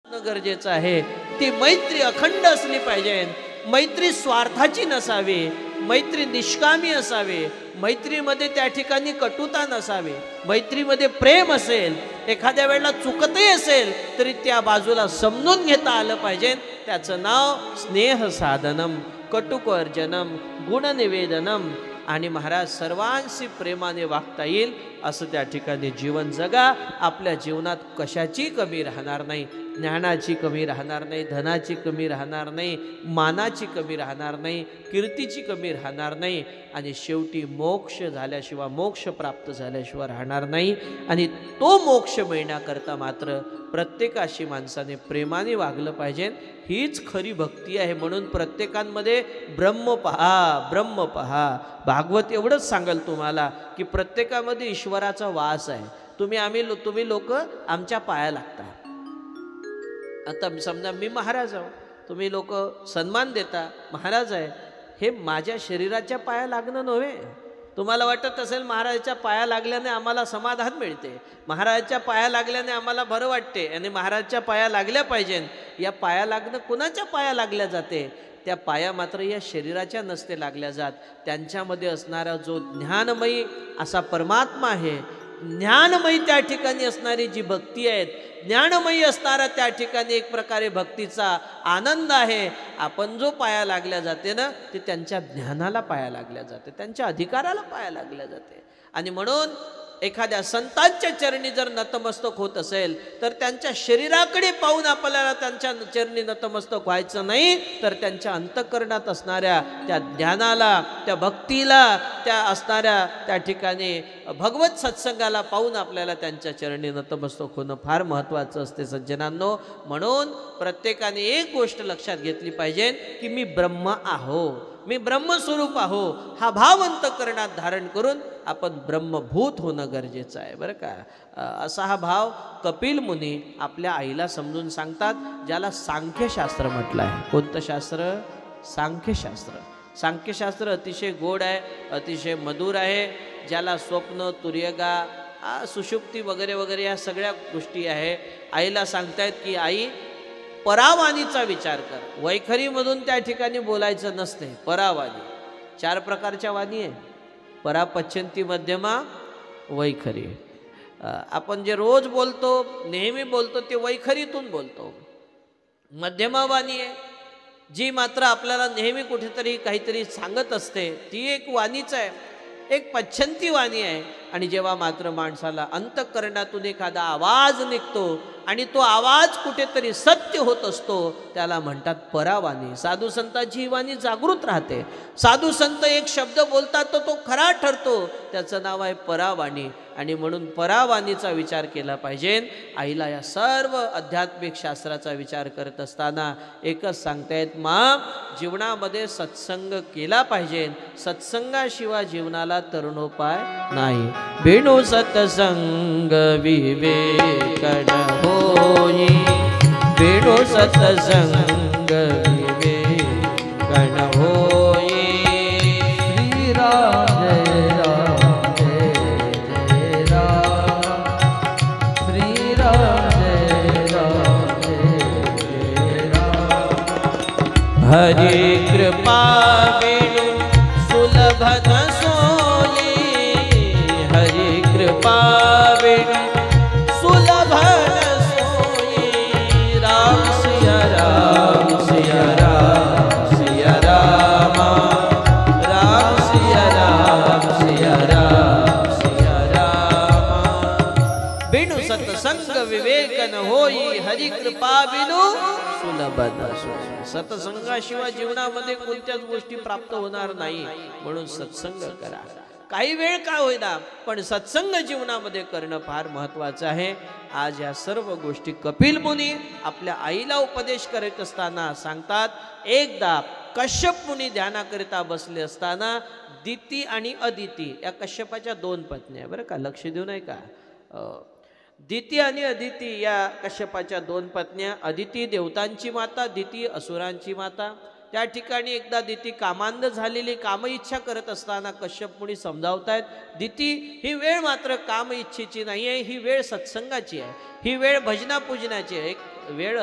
गरजेचं आहे। ती मैत्री अखंड असली पाहिजे। मैत्री स्वार्थाची नसावी, मैत्री निष्कामी असावी, मैत्रीमध्ये त्या ठिकाणी कटुता नसावी, मैत्रीमध्ये प्रेम असेल, एखाद्या वेळेला चुकतही असेल तरी त्या बाजूला समजून घेता आलं पाहिजे। त्याचं नाव स्नेह साधनम, कटुकवर्जनम, गुणनिवेदनम। आणि महाराज सर्वांशी प्रेमाने वागता येईल असं त्या ठिकाणी जीवन जगा। आपल्या जीवनात कशाची कमी राहणार नाही, ज्ञानाची कमी राहणार नाही, धनाची कमी राहणार नाही, मानाची कमी राहणार नाही, कीर्तीची कमी राहणार नाही आणि शेवटी मोक्ष झाल्याशिवाय, मोक्ष प्राप्त झाल्याशिवाय राहणार नाही। आणि तो मोक्ष मिळण्याकरता मात्र प्रत्येकाशी माणसाने प्रेमाने वागलं पाहिजे। हीच खरी भक्ती आहे। म्हणून प्रत्येकांमध्ये ब्रह्म पहा, ब्रह्म पहा। भागवत एवढंच सांगाल तुम्हाला की प्रत्येकामध्ये ईश्वराचा वास आहे। तुम्ही लोक आमच्या पाया लागता। आता समजा मी महाराज आहो, तुम्ही लोक सन्मान देता, महाराज आहे, हे माझ्या शरीराच्या पाया लागणं नव्हे। तुम्हाला वाटत असेल महाराजाच्या पाया लागल्याने आम्हाला समाधान मिळते, महाराजाच्या पाया लागल्याने आम्हाला बरं वाटते आणि महाराजाच्या पाया लागल्या पाहिजे। या पाया लागणं कुणाच्या पाया लागल्या जाते? त्या पाया मात्र या शरीराच्या नसते लागल्या जात। त्यांच्यामध्ये असणारा जो ज्ञानमयी असा परमात्मा आहे, ज्ञानमयी त्या ठिकाणी असणारी जी भक्ती आहे, ज्ञानमयी असणारा त्या ठिकाणी एक प्रकारे भक्तीचा आनंद आहे। आपण जो पाया लागल्या जाते ना, ते त्यांच्या ज्ञानाला पाया लागल्या जाते, त्यांच्या अधिकाराला पाया लागल्या जाते। आणि म्हणून एखाद्या संतांच्या चरणी जर नतमस्तक होत असेल तर त्यांच्या शरीराकडे पाहून आपल्याला त्यांच्या चरणी नतमस्तक व्हायचं नाही, तर त्यांच्या अंतःकरणात असणाऱ्या त्या ज्ञानाला, त्या भक्तीला, त्या असणाऱ्या त्या ठिकाणी भगवत सत्संगाला पाहून आपल्याला त्यांच्या चरणी नतमस्तक होणं फार महत्त्वाचं असते सज्जनांनो। म्हणून प्रत्येकाने एक गोष्ट लक्षात घेतली पाहिजे की मी ब्रह्म आहो, मी ब्रह्मस्वरूप आहो, हा भाव अंतःकरणात धारण करून आपण ब्रह्मभूत होणं गरजेचं आहे बरं का। असा हा भाव कपिल मुनी आपल्या आईला समजून सांगतात, ज्याला सांख्यशास्त्र म्हटलं आहे। कोणतं शास्त्र? सांख्यशास्त्र। सांख्यशास्त्र अतिशय गोड आहे, अतिशय मधुर आहे, ज्याला स्वप्न, तुर्यगा, सुषुप्ती वगैरे वगैरे या सगळ्या गोष्टी आहे। आईला सांगतायत की आई, परावाणीचा विचार कर। वैखरीमधून त्या ठिकाणी बोलायचं नसते, परावाणी। 4 प्रकारच्या वाणी आहे, परा, पश्चंती, मध्यमा, वैखरी। आपण जे रोज बोलतो, नेहमी बोलतो, ते वैखरीतून बोलतो। मध्यमा वाणी आहे, जी मात्र आपल्याला नेहमी कुठेतरी काहीतरी सांगत असते, ती एक वाणीच आहे। एक पश्चंती वाणी आहे, आणि जेव्हा मात्र माणसाला अंतःकरणातून एखादा आवाज निघतो आणि तो आवाज कुठेतरी सत्य होत असतो, त्याला म्हणतात परावाणी। साधू संतांची ही वाणी जागृत राहते। साधू संत एक शब्द बोलतात तर तो खरा ठरतो, त्याचं नाव आहे परावाणी। आणि म्हणून परावाणीचा विचार केला पाहिजे। आईला या सर्व आध्यात्मिक शास्त्राचा विचार करत असताना एकच सांगतायत, मा, जीवनामध्ये सत्संग केला पाहिजे, सत्संगाशिवाय जीवनाला तरुणोपाय नाही। बिनु सत्संग विवेक न होई, बिनु सत्संग विवेक न होई। श्री राम जय राम जय राम, श्री राम जय राम जय राम। हरि कृपा बिनु सुलभ न सोई, हरि कृपा बिनु सुलभ न सोई। राम सिया राम, सिया राम, सिया राम, राम सिया राम, सिया राम, सिया राम। बिनु सत्संग विवेक न होई, हरि कृपा बिनु सुलभ न सोई। सत्संगाशिवाय जीवनामध्ये कोणत्याच गोष्टी प्राप्त होणार नाही। म्हणून सत्संग करा, काही वेळ का होईना, पण सत्संग जीवनामध्ये करणं फार महत्त्वाचं आहे। आज या सर्व गोष्टी कपिल मुनी आपल्या आईला उपदेश करत असताना सांगतात। एकदा कश्यप मुनी ध्यानाकरिता बसले असताना दिती आणि अदिती या कश्यपाच्या 2 पत्नी बरं का, लक्ष देऊ नये का। दिती आणि अदिती या कश्यपाच्या 2 पत्न्या। अदिती देवतांची माता, दिती असुरांची माता। त्या ठिकाणी एकदा दिती कामांध झालेली, काम इच्छा करत असताना कश्यप मुनी समजावतायत, दिती ही वेळ मात्र काम इच्छेची नाही आहे, ही वेळ सत्संगाची आहे, ही वेळ भजना पूजनाची आहे, एक वेळ